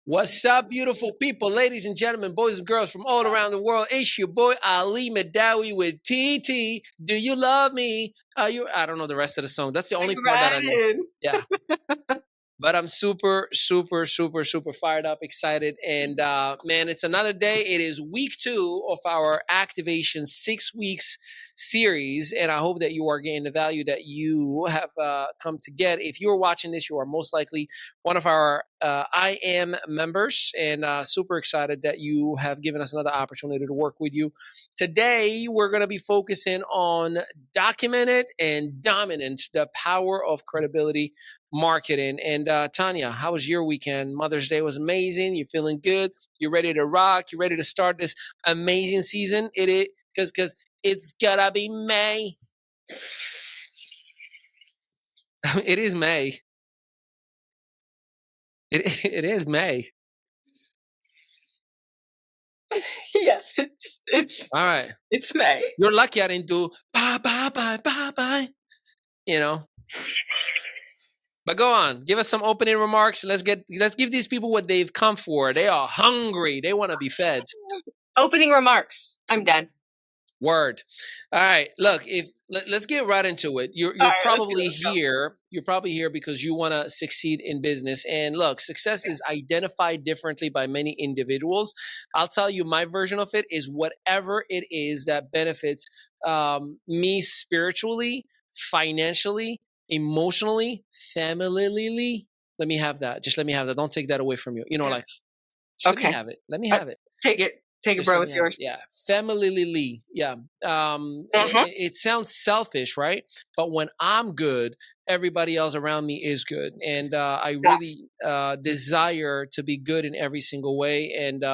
What's up, beautiful people, ladies and gentlemen, boys and girls from all around the world? It's your boy Ali Mehdaoui with TT. Do you love me? I don't know the rest of the song. That's the only part that I know. Yeah. But I'm super fired up, excited. And man, it's another day. It is week 2 of our Activation 6 weeks series. And I hope that you are getting the value that you have come to get. If you're watching this, you are most likely one of our I Am members. And super excited that you have given us another opportunity to work with you. Today, we're going to be focusing on documented and dominant, the power of credibility marketing. And Tanya, how was your weekend? Mother's Day was amazing. You feeling good? You ready to rock? You ready to start this amazing season? It is because it's gotta be May. It is May. It is May. Yes, it's all right. It's May. You're lucky I didn't do bye. You know. But go on, give us some opening remarks. Let's give these people what they've come for. They are hungry. They want to be fed. Opening remarks. I'm done. Word. All right. Look, let's get right into it. You're right, probably here. You're probably here because you want to succeed in business. And look, success is identified differently by many individuals. I'll tell you, my version of it is whatever it is that benefits me spiritually, financially, emotionally, familially. Let me have that. Just let me have that. Don't take that away from you. You know, like, let me have it. Let me have it. Take it. Take it, bro. It's yours. Yeah. Familially. Yeah. It sounds selfish, right? But when I'm good, everybody else around me is good. And I really desire to be good in every single way and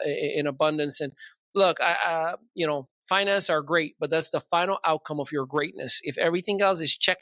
in abundance. And look, finance are great, but that's the final outcome of your greatness. If everything else is check,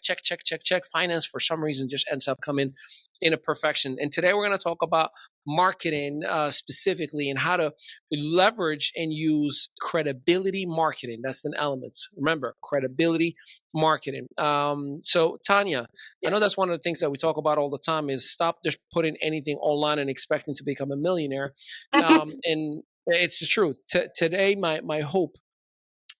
finance for some reason just ends up coming in a perfection. And today we're going to talk about marketing specifically and how to leverage and use credibility marketing. That's an element. Remember, credibility marketing. So Tanya, I know that's one of the things that we talk about all the time is stop just putting anything online and expecting to become a millionaire. And it's the truth. Today, my hope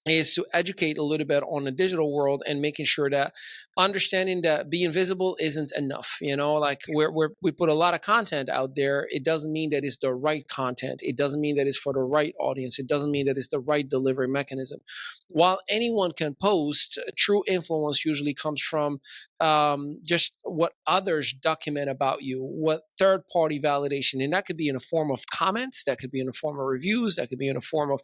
is to educate a little bit on the digital world and making sure that understanding that being visible isn't enough. You know, like we put a lot of content out there. It doesn't mean that it's the right content. It doesn't mean that it's for the right audience. It doesn't mean that it's the right delivery mechanism. While anyone can post, true influence usually comes from just what others document about you, what third-party validation, and that could be in a form of comments, that could be in a form of reviews, that could be in a form of,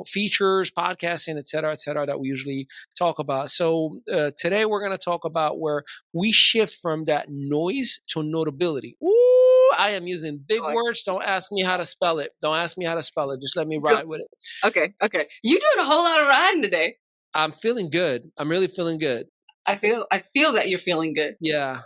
features, podcasting, et cetera, that we usually talk about. So today we're going to talk about where we shift from that noise to notability. Ooh, I am using big words. Don't ask me how to spell it. Just let me ride with it. Okay. You doing a whole lot of riding today. I'm feeling good. I'm really feeling good. I feel that you're feeling good. Yeah.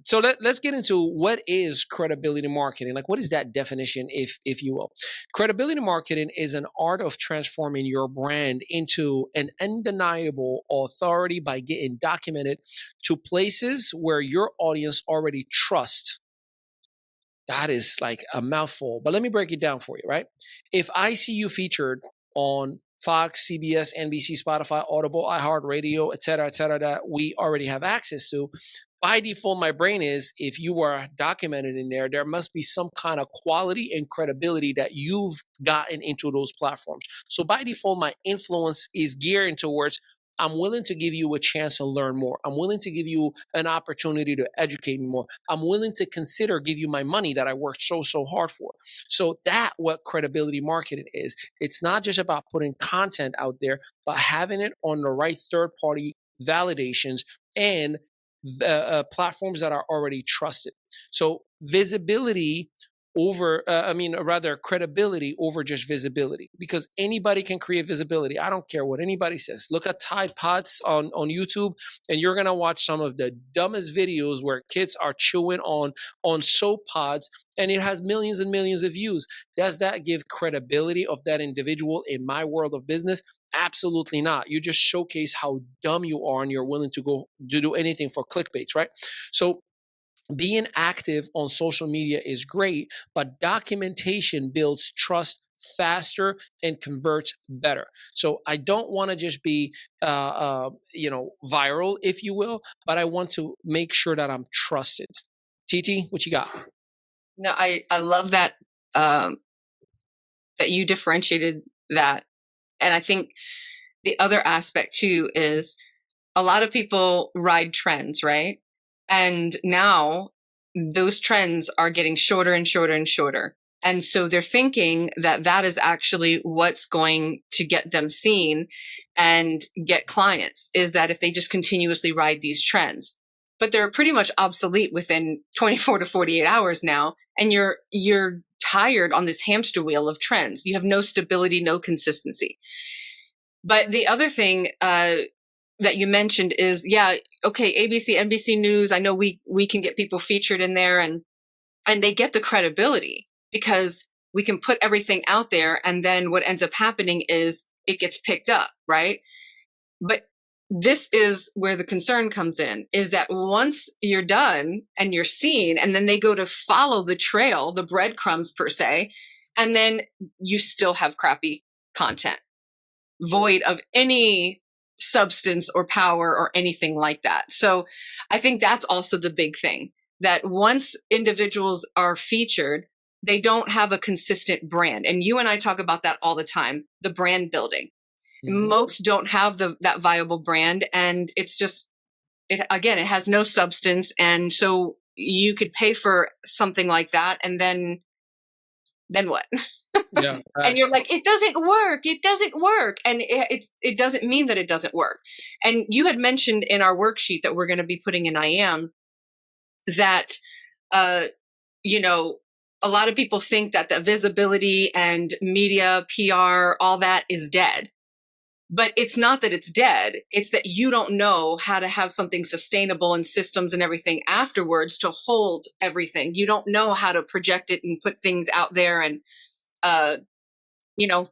So let's get into what is credibility marketing. Like, what is that definition, if you will? Credibility marketing is an art of transforming your brand into an undeniable authority by getting documented to places where your audience already trusts. That is like a mouthful, but let me break it down for you, right? If I see you featured on Fox, CBS, NBC, Spotify, Audible, iHeartRadio, et cetera, that we already have access to, by default, my brain is, if you are documented in there, there must be some kind of quality and credibility that you've gotten into those platforms. So by default, my influence is geared towards, I'm willing to give you a chance to learn more. I'm willing to give you an opportunity to educate me more. I'm willing to give you my money that I worked so hard for. So that's what credibility marketing is. It's not just about putting content out there, but having it on the right third-party validations and platforms that are already trusted. So visibility credibility over just visibility, because anybody can create visibility. I don't care what anybody says. Look at Tide Pods on YouTube, and you're going to watch some of the dumbest videos where kids are chewing on soap pods, and it has millions and millions of views. Does that give credibility of that individual in my world of business? Absolutely not. You just showcase how dumb you are, and you're willing to go to do anything for clickbaits, right? So being active on social media is great, but documentation builds trust faster and converts better. So I don't want to just be, viral, if you will, but I want to make sure that I'm trusted. TT, what you got? No, I love that, that you differentiated that. And I think the other aspect too is a lot of people ride trends, right? And now those trends are getting shorter and shorter and shorter. And so they're thinking that that is actually what's going to get them seen and get clients, is that if they just continuously ride these trends. But they're pretty much obsolete within 24 to 48 hours now. And you're tired on this hamster wheel of trends. You have no stability, no consistency. But the other thing that you mentioned is, yeah, okay, ABC, NBC News, I know we can get people featured in there, and they get the credibility because we can put everything out there, and then what ends up happening is it gets picked up, right? But this is where the concern comes in, is that once you're done and you're seen, and then they go to follow the trail, the breadcrumbs per se, and then you still have crappy content, void of any substance or power or anything like that. So I think that's also the big thing, that once individuals are featured, they don't have a consistent brand. And you and I talk about that all the time, the brand building. Mm-hmm. Most don't have that viable brand. And it's just, it has no substance. And so you could pay for something like that. And then what? Yeah, and you're like, it doesn't work. It doesn't work. And it doesn't mean that it doesn't work. And you had mentioned in our worksheet that we're going to be putting in IAM that, a lot of people think that the visibility and media, PR, all that is dead. But it's not that it's dead. It's that you don't know how to have something sustainable and systems and everything afterwards to hold everything. You don't know how to project it and put things out there and,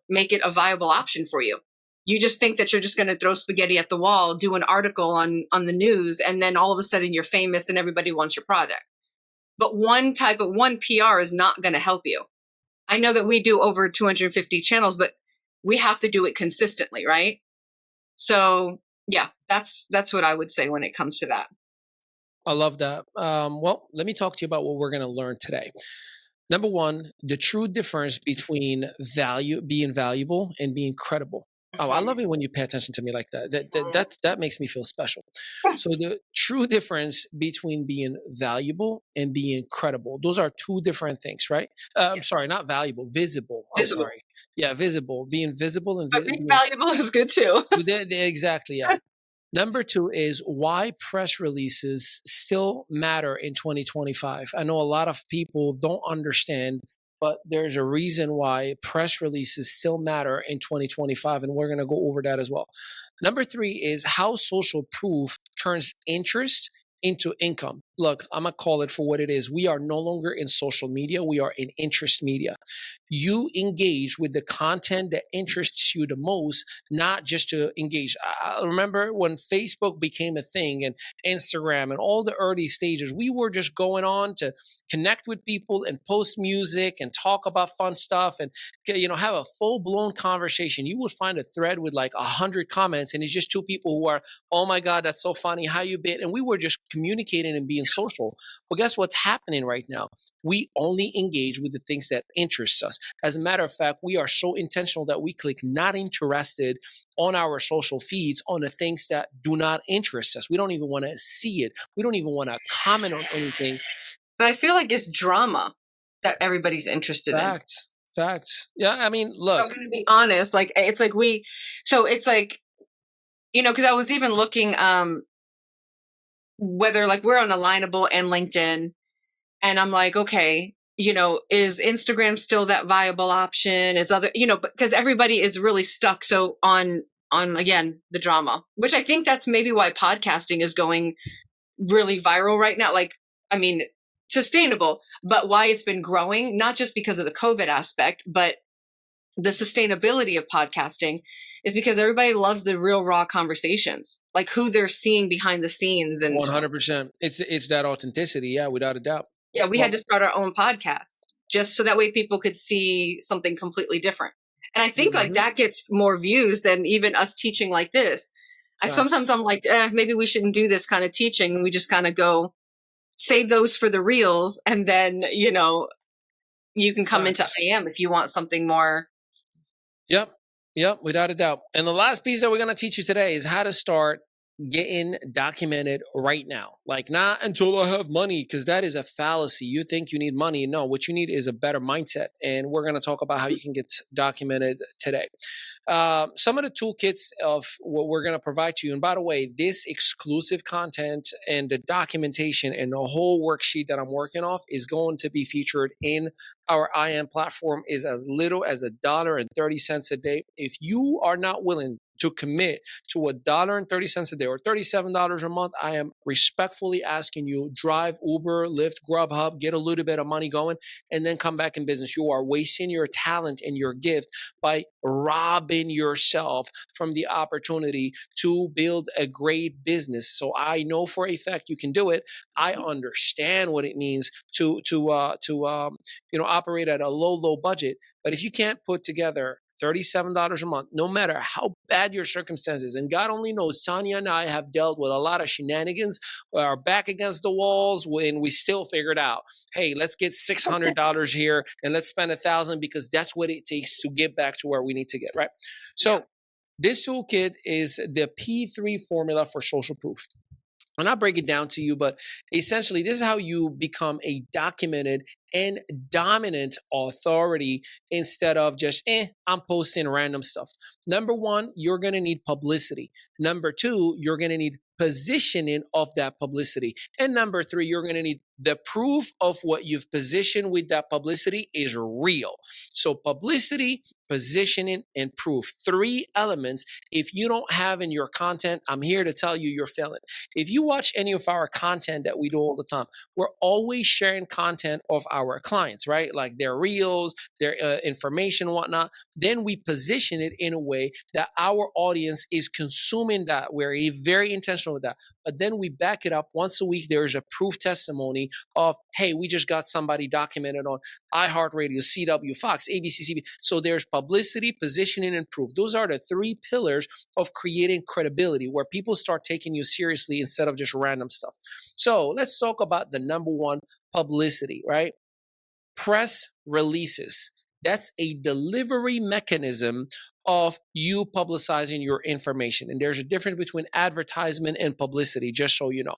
make it a viable option for you. You just think that you're just going to throw spaghetti at the wall, do an article on the news, and then all of a sudden you're famous and everybody wants your product. But one PR is not going to help you. I know that we do over 250 channels, but we have to do it consistently, right? So yeah, that's what I would say when it comes to that. I love that. Well, let me talk to you about what we're going to learn today. Number one, the true difference between being valuable and being credible. Oh, I love it when you pay attention to me like that. That makes me feel special. So the true difference between being valuable and being credible, those are two different things, right? I'm sorry, not valuable, visible. I'm sorry. Yeah, visible. Being visible and being valuable is good too. Exactly, yeah. Number two is why press releases still matter in 2025. I know a lot of people don't understand, but there's a reason why press releases still matter in 2025, and we're going to go over that as well. Number three is how social proof turns interest into income. Look, I'm going to call it for what it is. We are no longer in social media. We are in interest media. You engage with the content that interests you the most, not just to engage. I remember when Facebook became a thing and Instagram and all the early stages, we were just going on to connect with people and post music and talk about fun stuff and, have a full-blown conversation. You would find a thread with like 100 comments and it's just two people who are, oh my God, that's so funny. How you been? And we were just communicating and being social. Well, guess what's happening right now? We only engage with the things that interest us. As a matter of fact, we are so intentional that we click not interested on our social feeds on the things that do not interest us. We don't even want to see it. We don't even want to comment on anything. But I feel like it's drama that everybody's interested in. Facts. Yeah, I mean, look. I'm going to be honest. Like, it's like because I was even looking whether like we're on Alignable and LinkedIn, and I'm like, okay, is Instagram still that viable option? Is other, because everybody is really stuck. So on again, the drama, which I think that's maybe why podcasting is going really viral right now. Like, I mean, sustainable, but why it's been growing, not just because of the COVID aspect, but the sustainability of podcasting is because everybody loves the real raw conversations, like who they're seeing behind the scenes. And 100%. It's that authenticity. Yeah, without a doubt. yeah, we had to start our own podcast just so that way people could see something completely different. And I think like that gets more views than even us teaching like this. Sometimes I'm like, maybe we shouldn't do this kind of teaching. We just kind of go save those for the reels. And then, you know, you can come into IAM if you want something more. Yep, without a doubt. And the last piece that we're going to teach you today is how to start getting documented right now. Like, not until I have money, because that is a fallacy. You think you need money. No, what you need is a better mindset. And we're going to talk about how you can get documented today. Some of the toolkits of what we're going to provide to you. And by the way, this exclusive content and the documentation and the whole worksheet that I'm working off is going to be featured in our IAM platform, is as little as $1.30 a day. If you are not willing to commit to $1.30 a day or $37 a month, I am respectfully asking you, drive Uber, Lyft, Grubhub, get a little bit of money going, and then come back in business. You are wasting your talent and your gift by robbing yourself from the opportunity to build a great business. So I know for a fact you can do it. I understand what it means to operate at a low budget. But if you can't put together $37 a month, no matter how bad your circumstances. And God only knows, Tanya and I have dealt with a lot of shenanigans, our back against the walls, and we still figured out, hey, let's get $600 here and let's spend $1,000 because that's what it takes to get back to where we need to get, right? So this toolkit is the P3 formula for social proof. And I'll break it down to you, but essentially this is how you become a documented and dominant authority instead of just, I'm posting random stuff. Number one, you're going to need publicity. Number two, you're going to need positioning of that publicity. And number three, you're going to need the proof of what you've positioned with that publicity is real. So publicity, positioning, and proof. 3 elements. If you don't have in your content, I'm here to tell you you're failing. If you watch any of our content that we do all the time, we're always sharing content of our clients, right? Like their reels, their information, whatnot. Then we position it in a way that our audience is consuming that. We're very intentional with that. But then we back it up once a week. There's a proof testimony of, hey, we just got somebody documented on iHeartRadio, CW, Fox, ABC, CB. So there's publicity, positioning, and proof. Those are the 3 pillars of creating credibility, where people start taking you seriously instead of just random stuff. So let's talk about the number one, publicity, right? Press releases. That's a delivery mechanism of you publicizing your information. And there's a difference between advertisement and publicity, just so you know.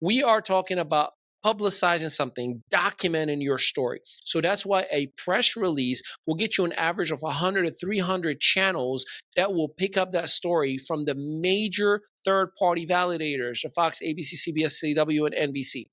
We are talking about publicizing something, documenting your story. So that's why a press release will get you an average of 100 to 300 channels that will pick up that story from the major third-party validators, the Fox, ABC, CBS, CW, and NBC.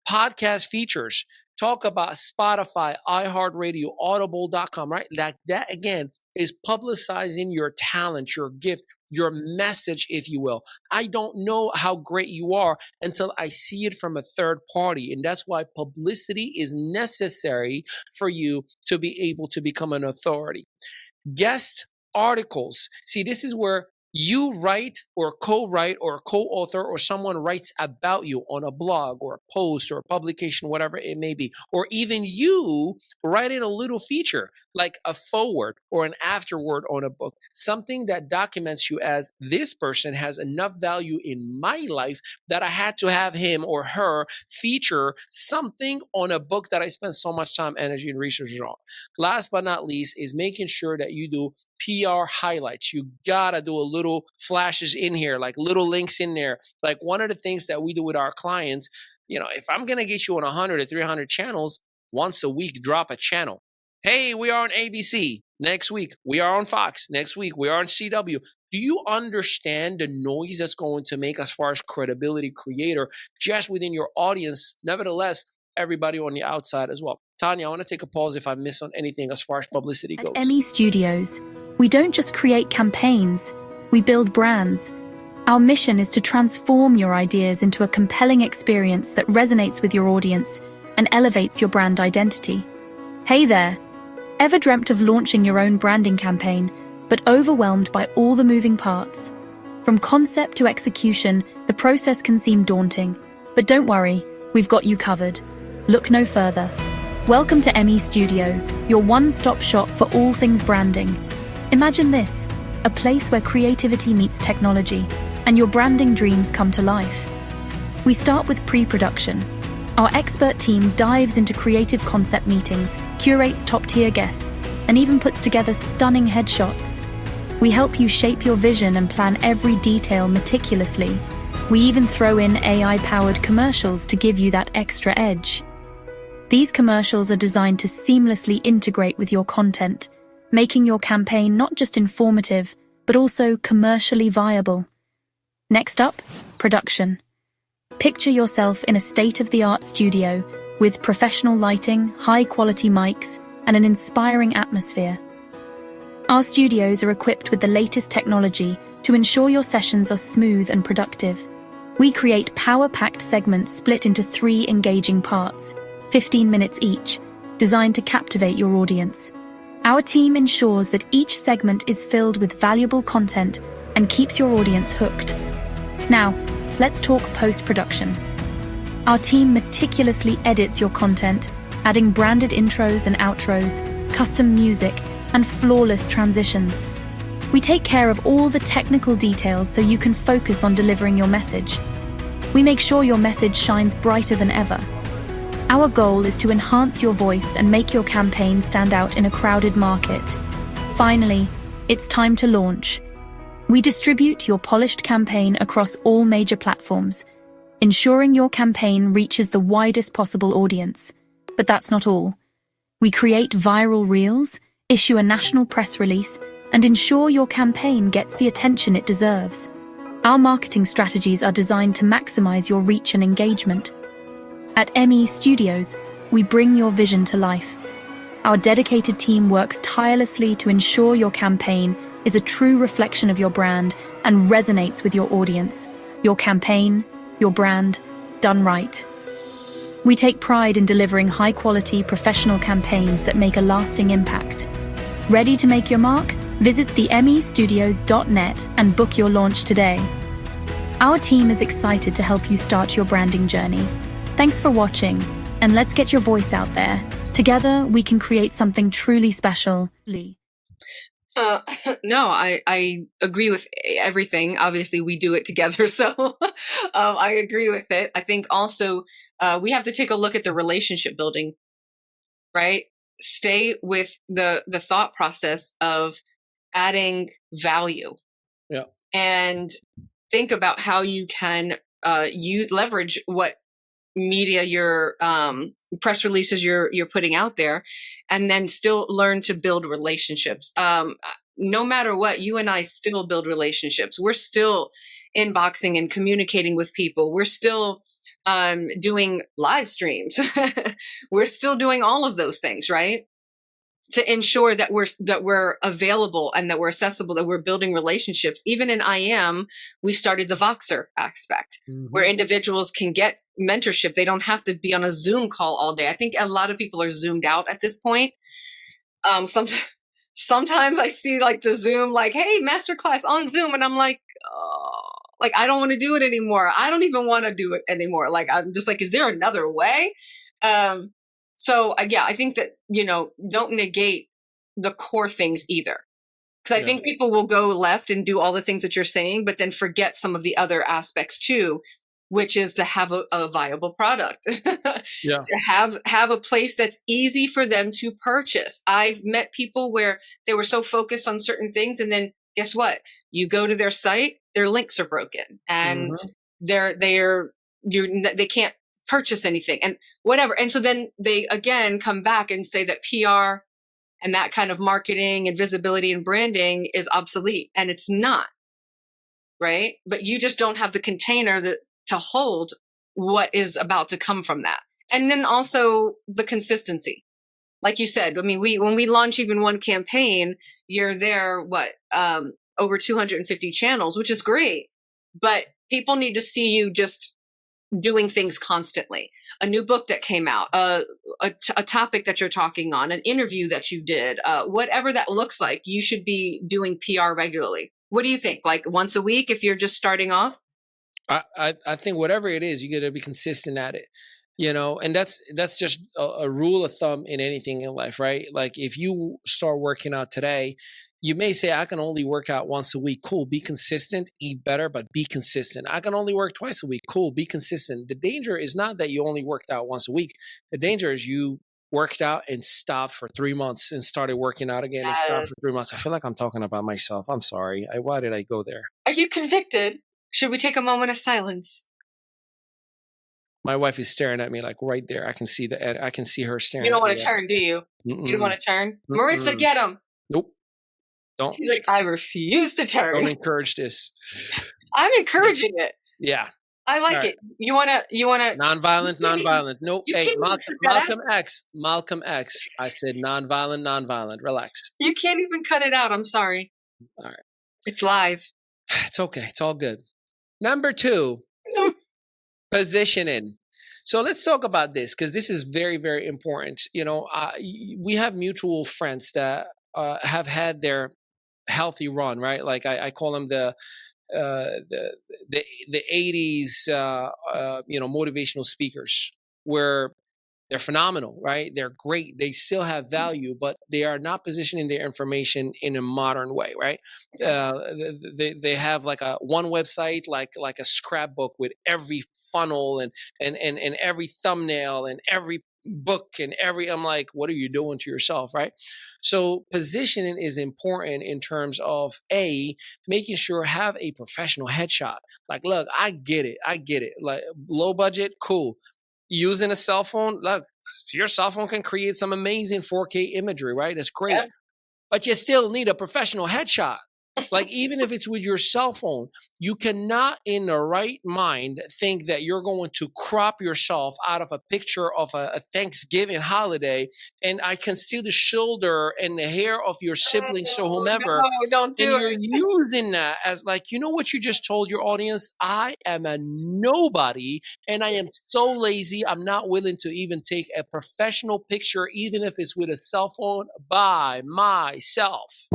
Podcast features. Talk about Spotify, iHeartRadio, Audible.com, right? That again is publicizing your talent, your gift, your message, if you will. I don't know how great you are until I see it from a third party. And that's why publicity is necessary for you to be able to become an authority. Guest articles. See, this is where you write or co-write or co-author or someone writes about you on a blog or a post or a publication, whatever it may be. Or even you writing a little feature like a foreword or an afterword on a book, something that documents you as this person has enough value in my life that I had to have him or her feature something on a book that I spent so much time, energy, and research on. Last but not least is making sure that you do PR highlights. You gotta do a little flashes in here, like little links in there. Like one of the things that we do with our clients, if I'm gonna get you on 100 or 300 channels, once a week, drop a channel. Hey, we are on ABC. Next week, we are on Fox. Next week, we are on CW. Do you understand the noise that's going to make as far as credibility creator just within your audience? Nevertheless, everybody on the outside as well. Tanya, I want to take a pause if I miss on anything as far as publicity goes. At ME Studios, we don't just create campaigns, we build brands. Our mission is to transform your ideas into a compelling experience that resonates with your audience and elevates your brand identity. Hey there, Ever dreamt of launching your own branding campaign, but overwhelmed by all the moving parts? From concept to execution, the process can seem daunting. But don't worry, we've got you covered. Look no further. Welcome to ME Studios, your one-stop shop for all things branding. Imagine this, a place where creativity meets technology, and your branding dreams come to life. We start with pre-production. Our expert team dives into creative concept meetings, curates top-tier guests, and even puts together stunning headshots. We help you shape your vision and plan every detail meticulously. We even throw in AI-powered commercials to give you that extra edge. These commercials are designed to seamlessly integrate with your content, making your campaign not just informative, but also commercially viable. Next up, production. Picture yourself in a state-of-the-art studio with professional lighting, high-quality mics, and an inspiring atmosphere. Our studios are equipped with the latest technology to ensure your sessions are smooth and productive. We create power-packed segments split into 3 engaging parts, 15 minutes each, designed to captivate your audience. Our team ensures that each segment is filled with valuable content and keeps your audience hooked. Now, let's talk post-production. Our team meticulously edits your content, adding branded intros and outros, custom music, and flawless transitions. We take care of all the technical details so you can focus on delivering your message. We make sure your message shines brighter than ever. Our goal is to enhance your voice and make your campaign stand out in a crowded market. Finally, it's time to launch. We distribute your polished campaign across all major platforms, ensuring your campaign reaches the widest possible audience. But that's not all. We create viral reels, issue a national press release, and ensure your campaign gets the attention it deserves. Our marketing strategies are designed to maximize your reach and engagement. At ME Studios, we bring your vision to life. Our dedicated team works tirelessly to ensure your campaign is a true reflection of your brand and resonates with your audience. Your campaign, your brand, done right. We take pride in delivering high-quality, professional campaigns that make a lasting impact. Ready to make your mark? Visit themestudios.net and book your launch today. Our team is excited to help you start your branding journey. Thanks for watching, and let's get your voice out there. Together, we can create something truly special. Lee. No, I agree with everything. Obviously, we do it together, so I agree with it. I think also we have to take a look at the relationship building, right? Stay with the thought process of adding value. Yeah. And think about how you can leverage what media your press releases you're putting out there, and then still learn to build relationships. No matter what, you and I still build relationships. We're still inboxing and communicating with people. We're still doing live streams. We're still doing all of those things, right? To ensure that we're available and that we're accessible, that we're building relationships. Even in IM, we started the Voxer aspect, where individuals can get mentorship. They don't have to be on a Zoom call all day. I think a lot of people are zoomed out at this point. Sometimes I see like the Zoom, like, hey, masterclass on Zoom. And I'm like, oh, like, I don't want to do it anymore. I don't even want to do it anymore. Like, I'm just like, is there another way? So yeah, I think that, don't negate the core things either. Because I think people will go left and do all the things that you're saying, but then forget some of the other aspects too, which is to have a viable product. Yeah. To have a place that's easy for them to purchase. I've met people where they were so focused on certain things, and then guess what? You go to their site, their links are broken, and they can't purchase anything and whatever. And so then they again come back and say that PR and that kind of marketing and visibility and branding is obsolete, and it's not, right? But you just don't have the container to hold what is about to come from that. And then also the consistency. Like you said, I mean, when we launch even one campaign, you're there, over 250 channels, which is great, but people need to see you just doing things constantly. A new book that came out, a topic that you're talking on, an interview that you did, whatever that looks like, you should be doing PR regularly. What do you think? Like once a week if you're just starting off? I think whatever it is, you got to be consistent at it, and that's just a rule of thumb in anything in life, right? Like if you start working out today, you may say, I can only work out once a week. Cool. Be consistent, eat better, but be consistent. I can only work twice a week. Cool. Be consistent. The danger is not that you only worked out once a week. The danger is you worked out and stopped for 3 months and started working out again and stopped for 3 months. I feel like I'm talking about myself. I'm sorry. Why did I go there? Are you convicted? Should we take a moment of silence? My wife is staring at me like right there. I can see her staring. You don't want to turn, do you? You don't want to turn? Maritza, get him. Nope. Don't. He's like, I refuse to turn. Don't encourage this. I'm encouraging it. Yeah. I like it. You wanna Nonviolent. Nope. Hey, Malcolm X. I said nonviolent. Relax. You can't even cut it out. I'm sorry. All right. It's live. It's okay. It's all good. Number 2, positioning. So let's talk about this because this is very, very important. We have mutual friends that have had their healthy run, right? Like I call them the 80s, motivational speakers, where they're phenomenal, right? They're great. They still have value, but they are not positioning their information in a modern way, right? They have like one website, like a scrapbook with every funnel and every thumbnail and every book and I'm like, what are you doing to yourself, right? So positioning is important in terms of making sure have a professional headshot. Like, look, I get it. Like low budget, cool. Using a cell phone, look, your cell phone can create some amazing 4K imagery, right? That's great. Yeah. But you still need a professional headshot. Like, even if it's with your cell phone, you cannot in the right mind think that you're going to crop yourself out of a picture of a Thanksgiving holiday and I can see the shoulder and the hair of your siblings or whomever. No, don't do it. And you're using that as like, you know what you just told your audience? I am a nobody and I am so lazy. I'm not willing to even take a professional picture, even if it's with a cell phone, by myself.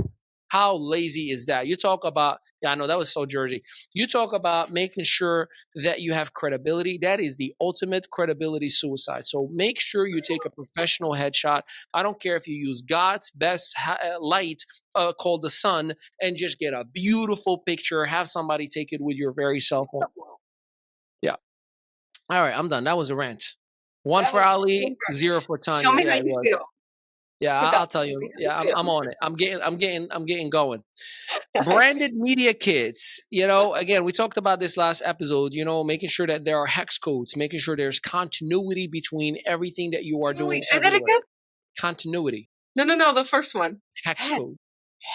How lazy is that? You talk about, I know that was so Jersey. You talk about making sure that you have credibility. That is the ultimate credibility suicide. So make sure you take a professional headshot. I don't care if you use God's best light called the sun and just get a beautiful picture. Have somebody take it with your very cell phone. Yeah. All right, I'm done. That was a rant. 1 for Ali, 0 for Tanya. Tell me how you feel. Yeah, I'll tell you. Yeah, I'm on it. I'm getting going. Branded media kits. Again, we talked about this last episode, making sure that there are hex codes, making sure there's continuity between everything that you are doing. Say that again? Continuity. No, the first one. Hex code.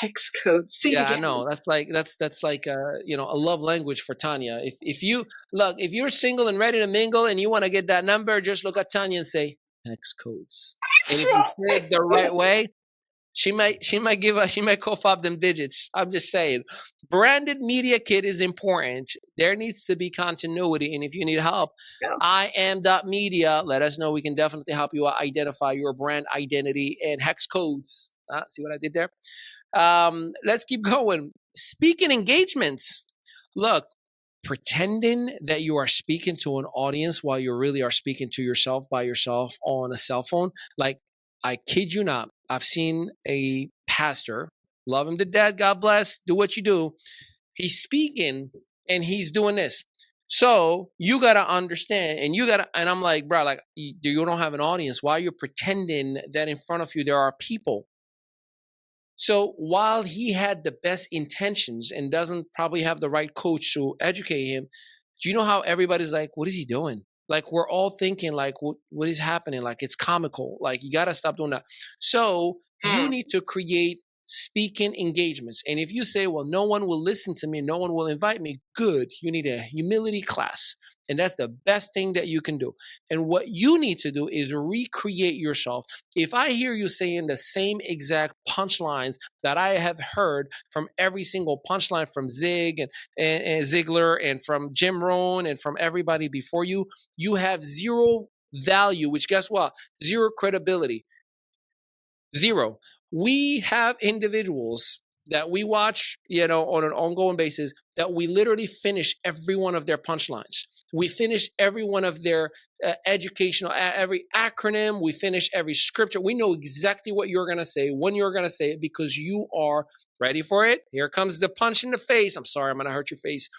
Hex code. See yeah, I know. That's like a love language for Tanya. If you're single and ready to mingle and you want to get that number, just look at Tanya and say, hex codes. And if you say it the right way, she might cough up them digits. I'm just saying. Branded media kit is important. There needs to be continuity. And if you need help, IAM.media, let us know. We can definitely help you identify your brand identity and hex codes. See what I did there? Let's keep going. Speaking engagements. Look, pretending that you are speaking to an audience while you really are speaking to yourself by yourself on a cell phone. Like, I kid you not, I've seen a pastor, love him to death, God bless, do what you do. He's speaking and he's doing this. So you got to understand and I'm like, bro, like you don't have an audience. Why are you pretending that in front of you there are people? So while he had the best intentions and doesn't probably have the right coach to educate him, do you know how everybody's like, what is he doing? Like, we're all thinking like, what is happening? Like, it's comical. Like, you got to stop doing that. So you need to create speaking engagements. And if you say, well, no one will listen to me, no one will invite me, good. You need a humility class. And that's the best thing that you can do. And what you need to do is recreate yourself. If I hear you saying the same exact punchlines that I have heard from every single punchline from Zig and Ziegler and from Jim Rohn and from everybody before you, you have zero value, which guess what? Zero credibility. Zero. We have individuals that we watch, on an ongoing basis, that we literally finish every one of their punchlines. We finish every one of their educational, every acronym. We finish every scripture. We know exactly what you're going to say, when you're going to say it, because you are ready for it. Here comes the punch in the face. I'm sorry, I'm going to hurt your face.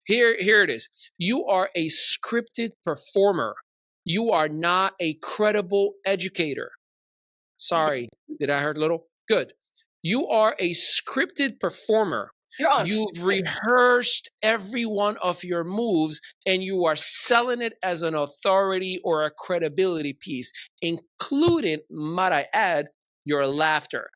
Here it is. You are a scripted performer. You are not a credible educator. Sorry, did I hurt a little? Good. You are a scripted performer. You've rehearsed every one of your moves and you are selling it as an authority or a credibility piece, including, might I add, your laughter.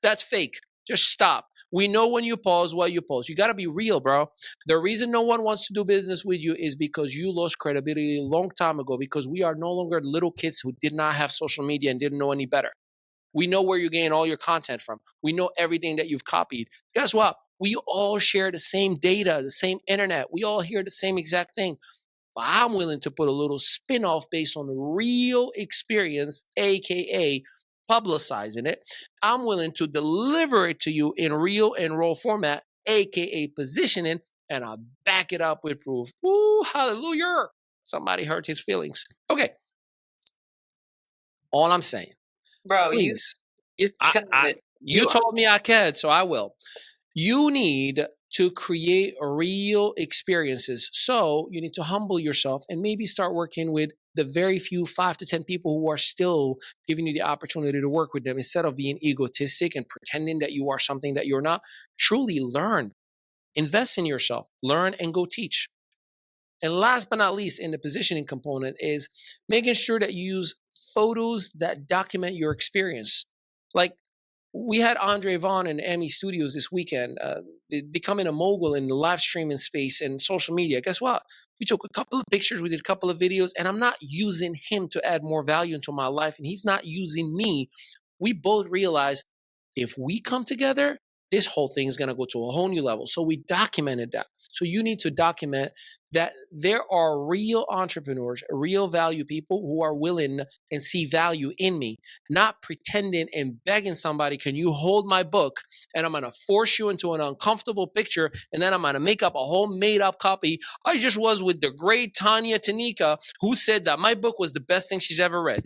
That's fake. Just stop. We know when you pause, what you pause. You got to be real, bro. The reason no one wants to do business with you is because you lost credibility a long time ago, because we are no longer little kids who did not have social media and didn't know any better. We know where you're getting all your content from. We know everything that you've copied. Guess what? We all share the same data, the same internet. We all hear the same exact thing. But I'm willing to put a little spin-off based on real experience, aka publicizing it. I'm willing to deliver it to you in real and raw format, aka positioning, and I'll back it up with proof. Ooh, hallelujah. Somebody hurt his feelings. Okay. All I'm saying. Bro, please. You told me I could, so I will. You need to create real experiences. So you need to humble yourself and maybe start working with the very few 5 to 10 people who are still giving you the opportunity to work with them, instead of being egotistic and pretending that you are something that you're not. Truly learn, invest in yourself, learn and go teach. And last but not least, in the positioning component is making sure that you use photos that document your experience. Like we had Andre Vaughn in Emmy Studios this weekend, becoming a mogul in the live streaming space and social media. Guess what? We took a couple of pictures, we did a couple of videos, and I'm not using him to add more value into my life, and he's not using me. We both realized if we come together, this whole thing is going to go to a whole new level. So we documented that. So you need to document that there are real entrepreneurs, real value people who are willing and see value in me, not pretending and begging somebody, can you hold my book? And I'm going to force you into an uncomfortable picture. And then I'm going to make up a whole made up copy. I just was with the great Tanya Tenica, who said that my book was the best thing she's ever read.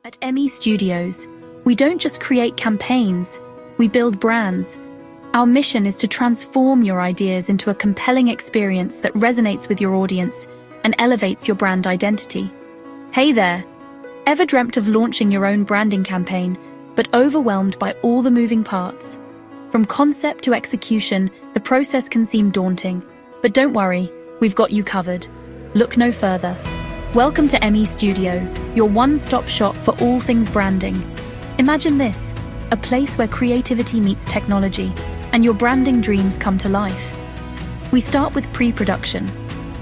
At Emmy Studios, we don't just create campaigns, we build brands. Our mission is to transform your ideas into a compelling experience that resonates with your audience and elevates your brand identity. Hey there! Ever dreamt of launching your own branding campaign, but overwhelmed by all the moving parts? From concept to execution, the process can seem daunting. But don't worry, we've got you covered. Look no further. Welcome to Emmy Studios, your one-stop shop for all things branding. Imagine this, a place where creativity meets technology, and your branding dreams come to life. We start with pre-production.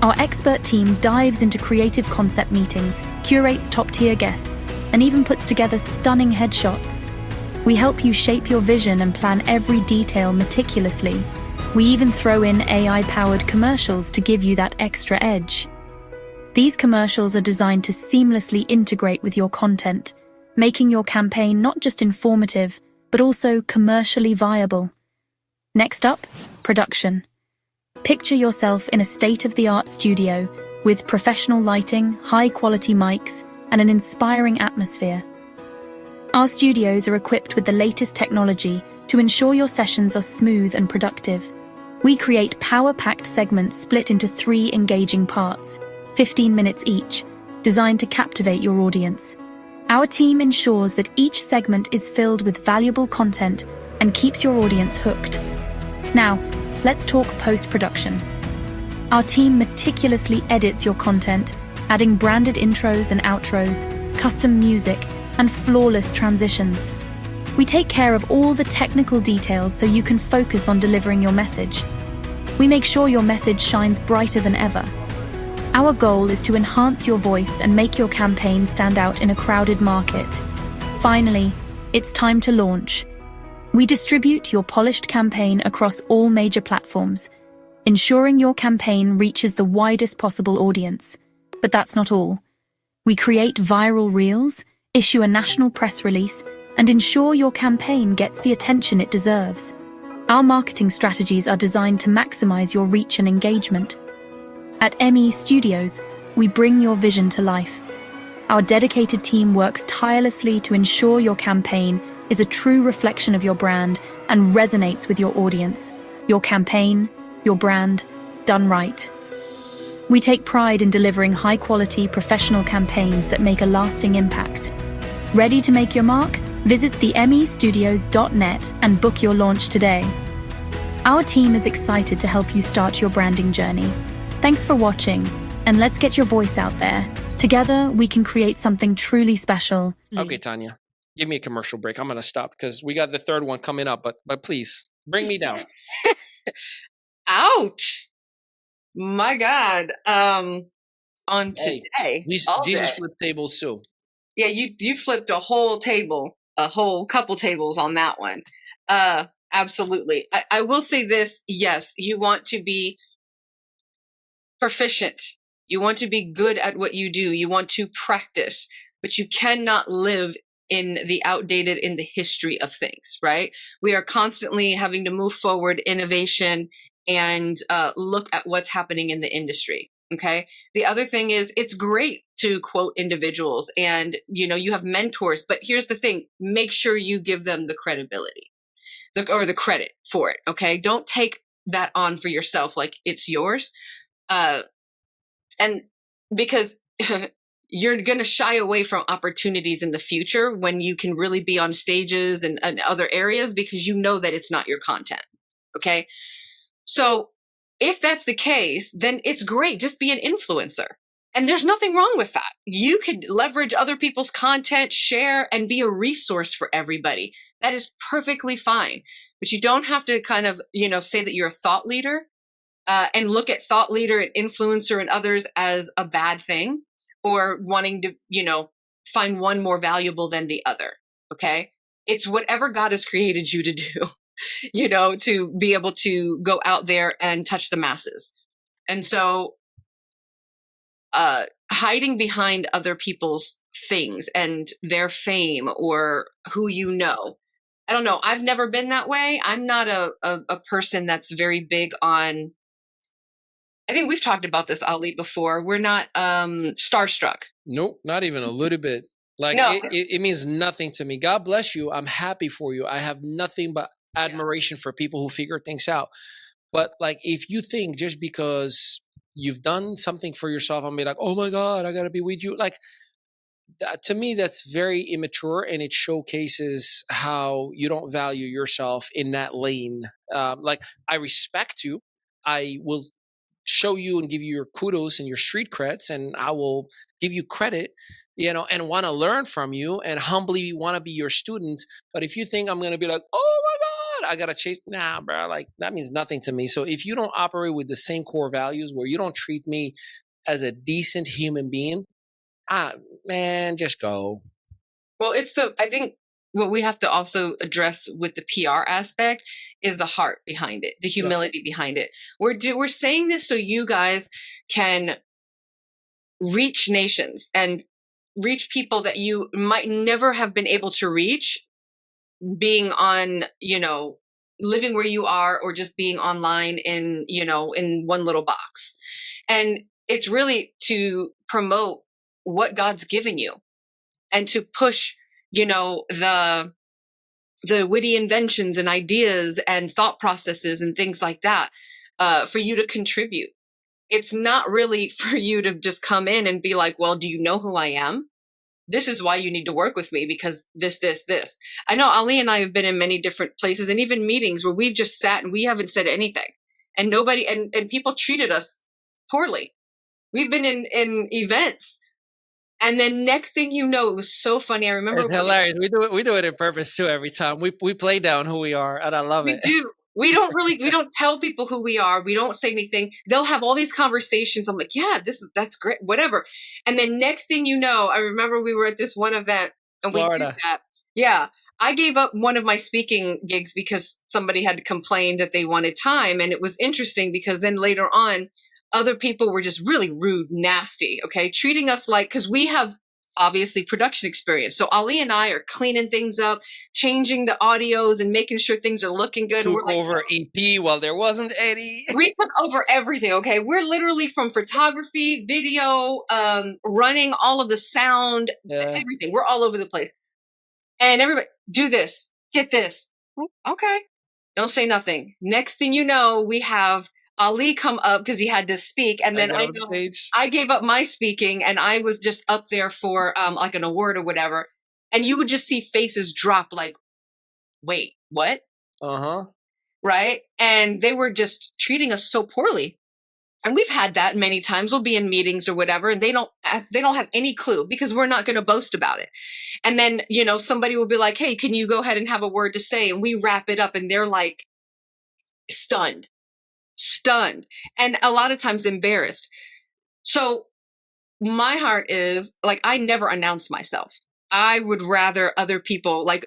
Our expert team dives into creative concept meetings, curates top-tier guests, and even puts together stunning headshots. We help you shape your vision and plan every detail meticulously. We even throw in AI-powered commercials to give you that extra edge. These commercials are designed to seamlessly integrate with your content, making your campaign not just informative, but also commercially viable. Next up, production. Picture yourself in a state-of-the-art studio with professional lighting, high-quality mics, and an inspiring atmosphere. Our studios are equipped with the latest technology to ensure your sessions are smooth and productive. We create power-packed segments split into 3 engaging parts, 15 minutes each, designed to captivate your audience. Our team ensures that each segment is filled with valuable content and keeps your audience hooked. Now, let's talk post-production. Our team meticulously edits your content, adding branded intros and outros, custom music, and flawless transitions. We take care of all the technical details so you can focus on delivering your message. We make sure your message shines brighter than ever. Our goal is to enhance your voice and make your campaign stand out in a crowded market. Finally, it's time to launch. We distribute your polished campaign across all major platforms, ensuring your campaign reaches the widest possible audience. But that's not all. We create viral reels, issue a national press release, and ensure your campaign gets the attention it deserves. Our marketing strategies are designed to maximize your reach and engagement. At ME Studios, we bring your vision to life. Our dedicated team works tirelessly to ensure your campaign is a true reflection of your brand and resonates with your audience. Your campaign, your brand, done right. We take pride in delivering high-quality, professional campaigns that make a lasting impact. Ready to make your mark? Visit themestudios.net and book your launch today. Our team is excited to help you start your branding journey. Thanks for watching, and let's get your voice out there. Together, we can create something truly special. Okay, Tanya, give me a commercial break. I'm going to stop because we got the third one coming up, but please, bring me down. Ouch. My God. On today. Hey, Jesus flipped tables too. Yeah, you flipped a whole table, a whole couple tables on that one. Absolutely. I will say this. Yes, you want to be proficient. You want to be good at what you do. You want to practice, but you cannot live in the outdated, in the history of things, right? We are constantly having to move forward, innovation, and look at what's happening in the industry. Okay. The other thing is it's great to quote individuals and, you have mentors, but here's the thing, make sure you give them the credibility or the credit for it. Okay. Don't take that on for yourself like it's yours. And because you're going to shy away from opportunities in the future when you can really be on stages and other areas because you know that it's not your content. Okay. So if that's the case, then it's great. Just be an influencer. And there's nothing wrong with that. You could leverage other people's content, share, and be a resource for everybody. That is perfectly fine. But you don't have to kind of, say that you're a thought leader. And look at thought leader and influencer and others as a bad thing or wanting to, find one more valuable than the other. Okay. It's whatever God has created you to do, to be able to go out there and touch the masses. And so, hiding behind other people's things and their fame or who I don't know. I've never been that way. I'm not a person that's very big on, I think we've talked about this, Ali, before. We're not starstruck. Nope, not even a little bit. Like no. It means nothing to me. God bless you. I'm happy for you. I have nothing but admiration for people who figure things out. But like, if you think just because you've done something for yourself, I'm be like, oh my God, I gotta be with you. Like, to me, that's very immature, and it showcases how you don't value yourself in that lane. Like, I respect you. I will show you and give you your kudos and your street creds, and I will give you credit, and want to learn from you and humbly want to be your student. But if you think I'm going to be like, oh my God, I got to chase, nah, bro, like that means nothing to me. So if you don't operate with the same core values, where you don't treat me as a decent human being, man, just go. Well, I think what we have to also address with the PR aspect is the heart behind it, the humility behind it. We're saying this so you guys can reach nations and reach people that you might never have been able to reach being on, living where you are or just being online in one little box. And it's really to promote what God's given you and to push the witty inventions and ideas and thought processes and things like that, for you to contribute. It's not really for you to just come in and be like, well, do you know who I am? This is why you need to work with me because this. I know Ali and I have been in many different places and even meetings where we've just sat and we haven't said anything and nobody, and people treated us poorly. We've been in events. And then next thing you know, it was so funny. I remember it's hilarious. We do it on purpose too. Every time we play down who we are, and I love it. We don't tell people who we are. We don't say anything. They'll have all these conversations. I'm like, yeah, that's great, whatever. And then next thing you know, I remember we were at this one event and Florida. we did that. Yeah. I gave up one of my speaking gigs because somebody had complained that they wanted time. And it was interesting because then later on, other people were just really rude, nasty, okay? Treating us like, because we have obviously production experience. So Ali and I are cleaning things up, changing the audios and making sure things are looking good. Took over EP while there wasn't any. We took over everything, okay? We're literally from photography, video, running all of the sound, everything. We're all over the place. And everybody, do this, get this. Okay. Don't say nothing. Next thing you know, we have Ali come up because he had to speak. And then I gave up my speaking and I was just up there for like an award or whatever. And you would just see faces drop like, wait, what? Uh-huh. Right? And they were just treating us so poorly. And we've had that many times. We'll be in meetings or whatever, and they don't have any clue because we're not going to boast about it. And then, you know, somebody will be like, hey, can you go ahead and have a word to say? And we wrap it up and they're like stunned, and a lot of times embarrassed. So my heart is like, I never announce myself. I would rather other people like,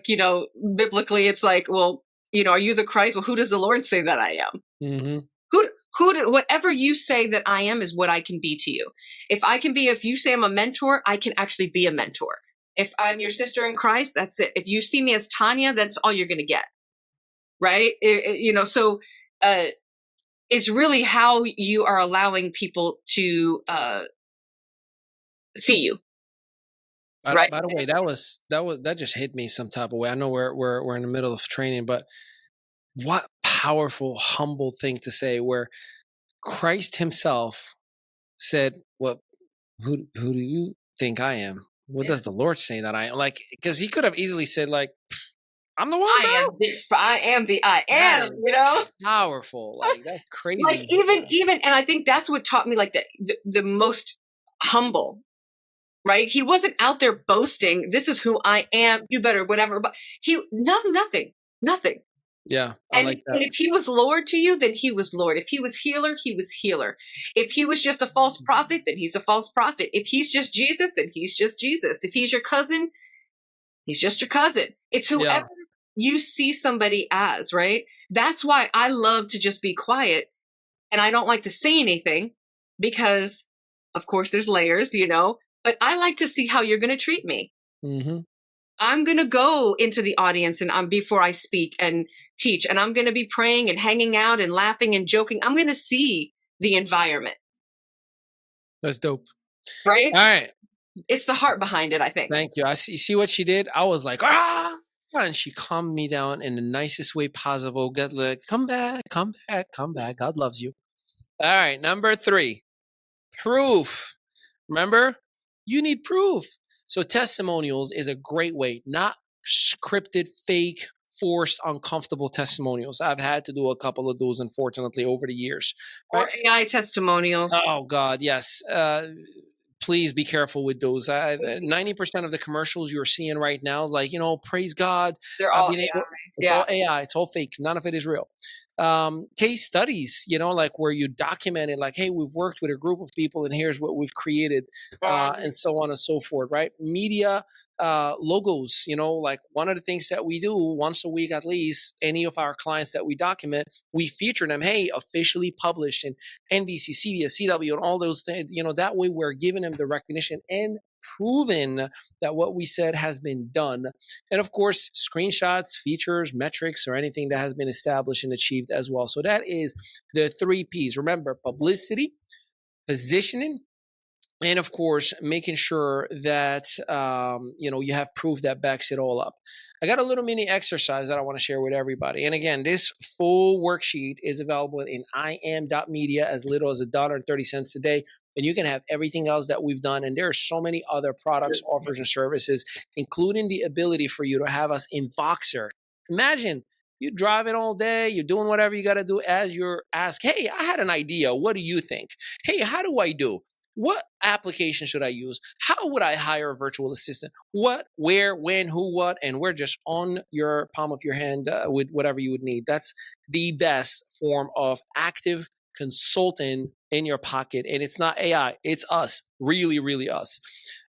you know, biblically, it's like, well, you know, are you the Christ? Well, who does the Lord say that I am? Mm-hmm. Whatever you say that I am is what I can be to you. If you say I'm a mentor, I can actually be a mentor. If I'm your sister in Christ, that's it. If you see me as Tanya, that's all you're going to get. Right? You know, so it's really how you are allowing people to see you. Right. By the way, that just hit me some type of way. I know we're in the middle of training, but what powerful, humble thing to say, where Christ himself said, "What? Who do you think I am? What does the Lord say that I am?" Like, because he could have easily said, like, "I'm the one. I am this. I am the I am." You know, powerful. Like, that's crazy. Like even, and I think that's what taught me like the most humble. Right? He wasn't out there boasting, "This is who I am. You better whatever." But nothing. Yeah. And if he was Lord to you, then he was Lord. If he was healer, he was healer. If he was just a false prophet, then he's a false prophet. If he's just Jesus, then he's just Jesus. If he's your cousin, he's just your cousin. It's whoever you see somebody as, right? That's why I love to just be quiet. And I don't like to say anything because, of course, there's layers, you know, but I like to see how you're going to treat me. Mm-hmm. I'm going to go into the audience and before I speak and teach, and I'm going to be praying and hanging out and laughing and joking. I'm going to see the environment. That's dope. Right? All right. It's the heart behind it, I think. Thank you. See what she did? I was like, and she calmed me down in the nicest way possible. Get like, come back. God loves you. All right. Number 3, proof. Remember, you need proof. So testimonials is a great way, not scripted, fake, forced, uncomfortable testimonials. I've had to do a couple of those, unfortunately, over the years. Right? Or AI testimonials. Oh, God, yes. Please be careful with those. 90% of the commercials you're seeing right now, like, you know, praise God. They're all AI. It's all AI. It's all fake. None of it is real. Case studies, you know, like where you document it, like, hey, we've worked with a group of people and here's what we've created, and so on and so forth, right? Media, logos, you know, like one of the things that we do once a week, at least, any of our clients that we document, we feature them, hey, officially published in NBC, CBS, CW, and all those things, you know, that way we're giving them the recognition and proven that what we said has been done. And of course, screenshots, features, metrics, or anything that has been established and achieved as well. So that is the 3 Ps. Remember, publicity, positioning, and of course, making sure that, you know, you have proof that backs it all up. I got a little mini exercise that I want to share with everybody. And again, this full worksheet is available in iam.media as little as $1.30 a day. And you can have everything else that we've done. And there are so many other products, offers, and services, including the ability for you to have us in Voxer. Imagine you're driving all day, you're doing whatever you got to do as you're asked, hey, I had an idea. What do you think? Hey, how do I do? what application should I use? How would I hire a virtual assistant? What, where, when, who, what, and we're just on your palm of your hand with whatever you would need. That's the best form of active consultant in your pocket. And it's not AI, it's us, really, really us.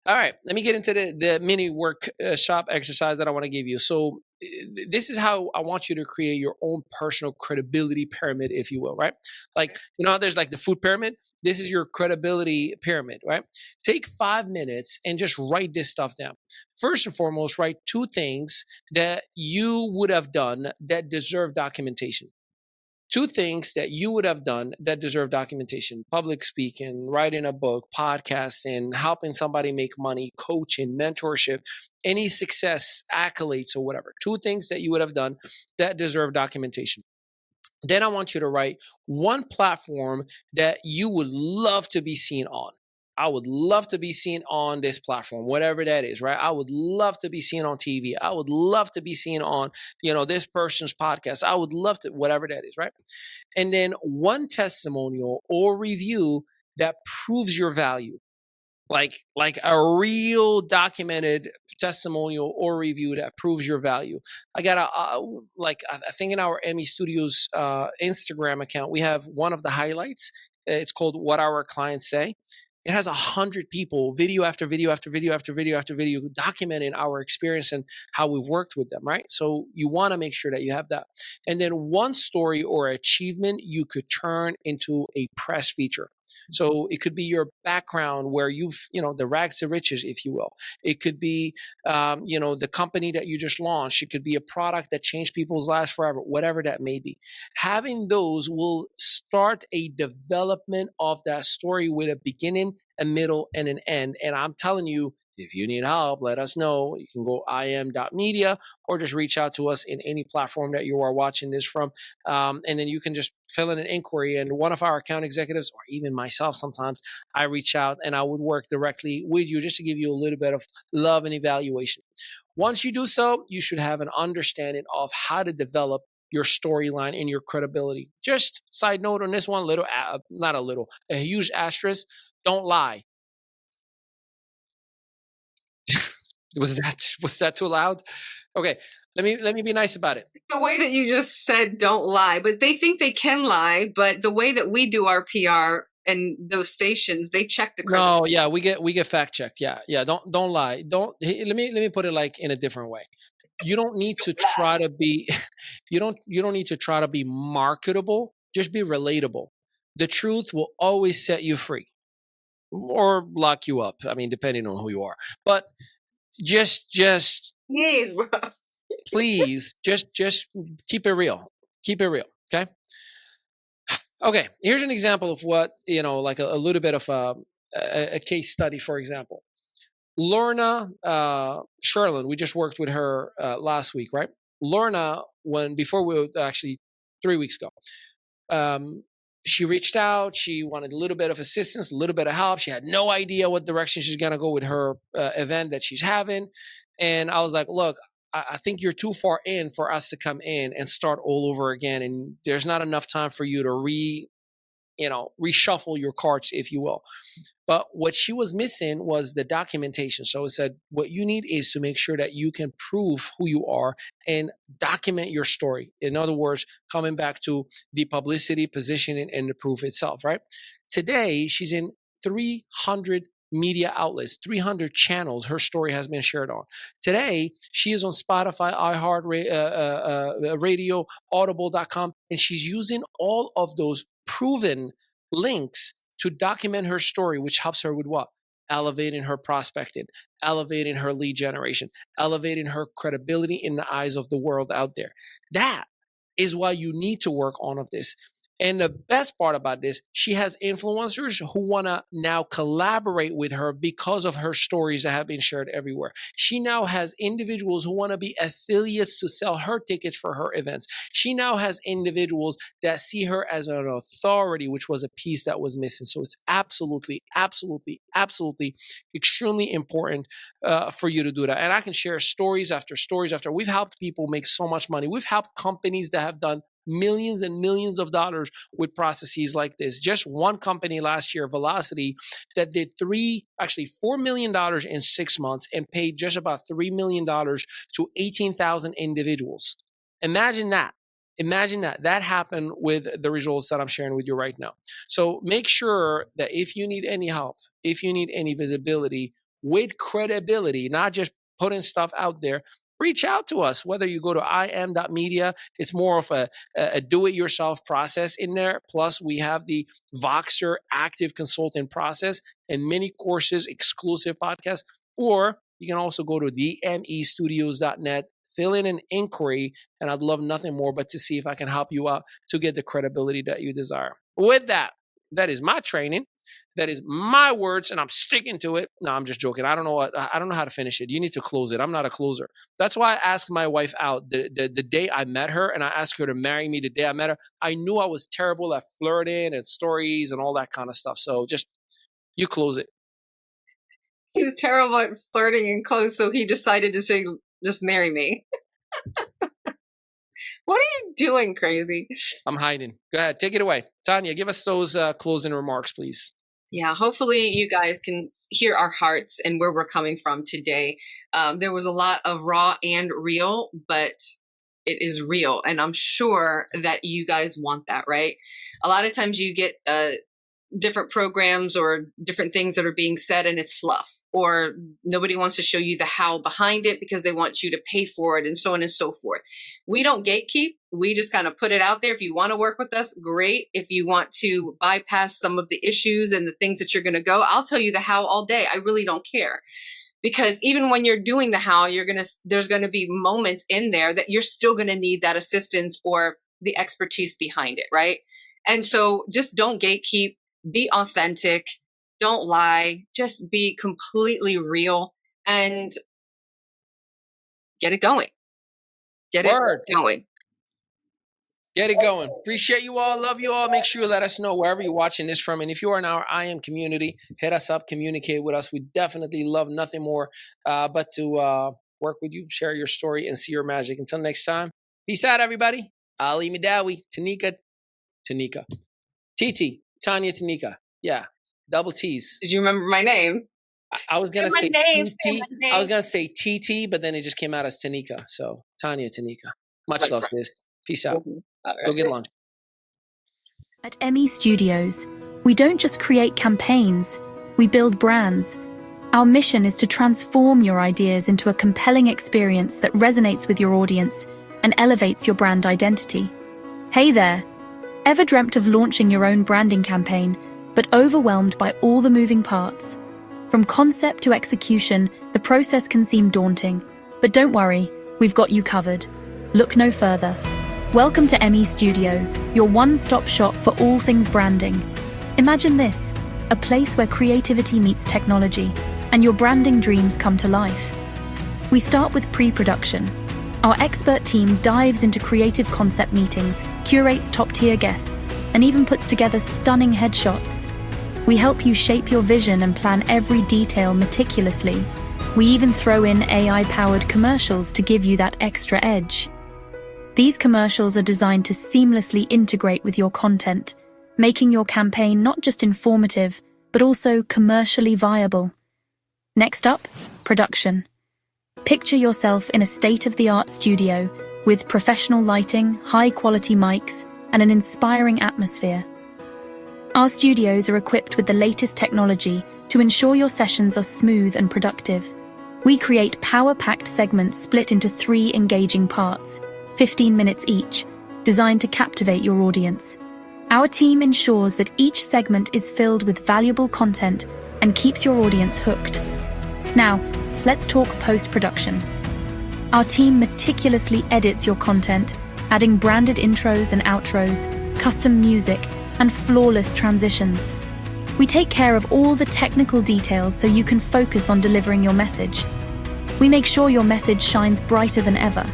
All right, let me get into the mini workshop exercise that I want to give you. So this is how I want you to create your own personal credibility pyramid, if you will, right? Like, you know, there's like the food pyramid. This is your credibility pyramid, right? Take 5 minutes and just write this stuff down. First and foremost, write 2 things that you would have done that deserve documentation. 2 things that you would have done that deserve documentation: public speaking, writing a book, podcasting, helping somebody make money, coaching, mentorship, any success, accolades, or whatever. 2 things that you would have done that deserve documentation. Then I want you to write 1 platform that you would love to be seen on. I would love to be seen on this platform, whatever that is, right? I would love to be seen on TV. I would love to be seen on, you know, this person's podcast. I would love to, whatever that is, right? And then 1 testimonial or review that proves your value. Like a real documented testimonial or review that proves your value. I got I think in our Emmy Studios Instagram account, we have one of the highlights. It's called What Our Clients Say. It has 100 people, video after video after video after video after video, documenting our experience and how we've worked with them, right? So you want to make sure that you have that. And then 1 story or achievement you could turn into a press feature. So it could be your background where you've, you know, the rags to riches, if you will. It could be, you know, the company that you just launched. It could be a product that changed people's lives forever, whatever that may be. Having those will start a development of that story with a beginning, a middle, and an end. And I'm telling you, if you need help, let us know. You can go im.media or just reach out to us in any platform that you are watching this from. And then you can just fill in an inquiry. And one of our account executives, or even myself sometimes, I reach out and I would work directly with you just to give you a little bit of love and evaluation. Once you do so, you should have an understanding of how to develop your storyline and your credibility. Just side note on this one, a huge asterisk, don't lie. Was that too loud? Okay, let me be nice about it. The way that you just said don't lie, but they think they can lie, but the way that we do our PR and those stations, they check the credit. No, yeah, we get fact checked. Yeah, don't lie. Let me put it like in a different way. You don't need to try to be you don't need to try to be marketable, just be relatable. The truth will always set you free or lock you up. I mean, depending on who you are. But just Please, bro. please just keep it real. Keep it real. Okay, here's an example of what, you know, like a little bit of a case study, for example. Lorna Sherlin, we just worked with her last week, right? Lorna, before we were actually 3 weeks ago, she reached out. She wanted a little bit of assistance, a little bit of help. She had no idea what direction she's going to go with her event that she's having. And I was like, look, I think you're too far in for us to come in and start all over again. And there's not enough time for you to reshuffle your cards, if you will. But what she was missing was the documentation. So it said, what you need is to make sure that you can prove who you are and document your story. In other words, coming back to the publicity, positioning, and the proof itself, right? Today, she's in 300 media outlets, 300 channels her story has been shared on. Today, she is on Spotify, iHeart Radio, Audible.com, and she's using all of those proven links to document her story, which helps her with what? Elevating her prospecting, elevating her lead generation, elevating her credibility in the eyes of the world out there. That is why you need to work on of this. And the best part about this, she has influencers who want to now collaborate with her because of her stories that have been shared everywhere. She now has individuals who want to be affiliates to sell her tickets for her events. She now has individuals that see her as an authority, which was a piece that was missing. So it's absolutely, absolutely, absolutely extremely important for you to do that. And I can share stories after stories after. We've helped people make so much money. We've helped companies that have done millions and millions of dollars with processes like this. Just one company last year, Velocity, that did $4 million in 6 months and paid just about $3 million to 18,000 individuals. Imagine that. Imagine that. That happened with the results that I'm sharing with you right now. So make sure that if you need any help, if you need any visibility with credibility, not just putting stuff out there, reach out to us. Whether you go to im.media, it's more of a do-it-yourself process in there. Plus, we have the Voxer active consulting process and many courses, exclusive podcasts. Or you can also go to themestudios.net, fill in an inquiry, and I'd love nothing more but to see if I can help you out to get the credibility that you desire. With that, that is my training. That is my words, and I'm sticking to it. No, I'm just joking. I don't know how to finish it. You need to close it. I'm not a closer. That's why I asked my wife out the day I met her, and I asked her to marry me the day I met her. I knew I was terrible at flirting and stories and all that kind of stuff. So just, you close it. He was terrible at flirting and close, so he decided to say, just marry me. What are you doing, crazy? I'm hiding. Go ahead. Take it away. Tanya, give us those closing remarks, please. Yeah, hopefully you guys can hear our hearts and where we're coming from today. There was a lot of raw and real, but it is real. And I'm sure that you guys want that, right? A lot of times you get different programs or different things that are being said and it's fluff, or nobody wants to show you the how behind it because they want you to pay for it and so on and so forth. We don't gatekeep. We just kind of put it out there. If you want to work with us, great. If you want to bypass some of the issues and the things that you're going to go, I'll tell you the how all day. I really don't care. Because even when you're doing the how, there's going to be moments in there that you're still going to need that assistance or the expertise behind it, right? And so just don't gatekeep. Be authentic. Don't lie. Just be completely real and get it going. Get it going. Get it going. Appreciate you all. Love you all. Make sure you let us know wherever you're watching this from. And if you are in our IM community, hit us up, communicate with us. We definitely love nothing more but to work with you, share your story, and see your magic. Until next time, peace out, everybody. Ali Mehdaoui, Tenica, TT, Tanya, Tenica. Yeah, double T's. Did you remember my name? I was going to say TT. I was going to say TT, but then it just came out as Tenica. So Tanya, Tenica. Much love, sis. Peace out. Right. Go get lunch. At ME Studios, we don't just create campaigns, we build brands. Our mission is to transform your ideas into a compelling experience that resonates with your audience and elevates your brand identity. Hey there! Ever dreamt of launching your own branding campaign, but overwhelmed by all the moving parts? From concept to execution, the process can seem daunting. But don't worry, we've got you covered. Look no further. Welcome to ME Studios, your one-stop shop for all things branding. Imagine this, a place where creativity meets technology, and your branding dreams come to life. We start with pre-production. Our expert team dives into creative concept meetings, curates top-tier guests, and even puts together stunning headshots. We help you shape your vision and plan every detail meticulously. We even throw in AI-powered commercials to give you that extra edge. These commercials are designed to seamlessly integrate with your content, making your campaign not just informative, but also commercially viable. Next up, production. Picture yourself in a state-of-the-art studio with professional lighting, high-quality mics, and an inspiring atmosphere. Our studios are equipped with the latest technology to ensure your sessions are smooth and productive. We create power-packed segments split into 3 engaging parts, 15 minutes each, designed to captivate your audience. Our team ensures that each segment is filled with valuable content and keeps your audience hooked. Now, let's talk post-production. Our team meticulously edits your content, adding branded intros and outros, custom music, and flawless transitions. We take care of all the technical details so you can focus on delivering your message. We make sure your message shines brighter than ever.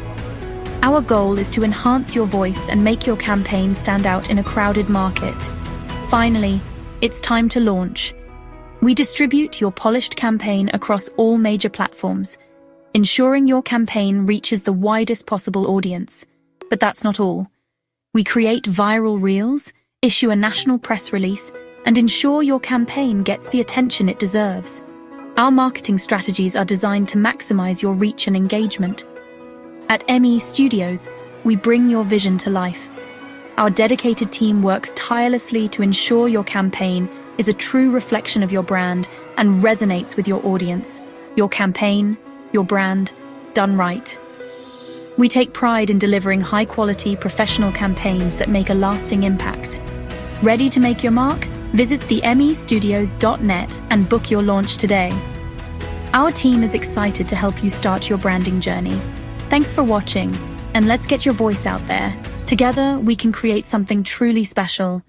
Our goal is to enhance your voice and make your campaign stand out in a crowded market. Finally, it's time to launch. We distribute your polished campaign across all major platforms, ensuring your campaign reaches the widest possible audience. But that's not all. We create viral reels, issue a national press release, and ensure your campaign gets the attention it deserves. Our marketing strategies are designed to maximize your reach and engagement. At ME Studios, we bring your vision to life. Our dedicated team works tirelessly to ensure your campaign is a true reflection of your brand and resonates with your audience. Your campaign, your brand, done right. We take pride in delivering high-quality, professional campaigns that make a lasting impact. Ready to make your mark? Visit themestudios.net and book your launch today. Our team is excited to help you start your branding journey. Thanks for watching, and let's get your voice out there. Together, we can create something truly special.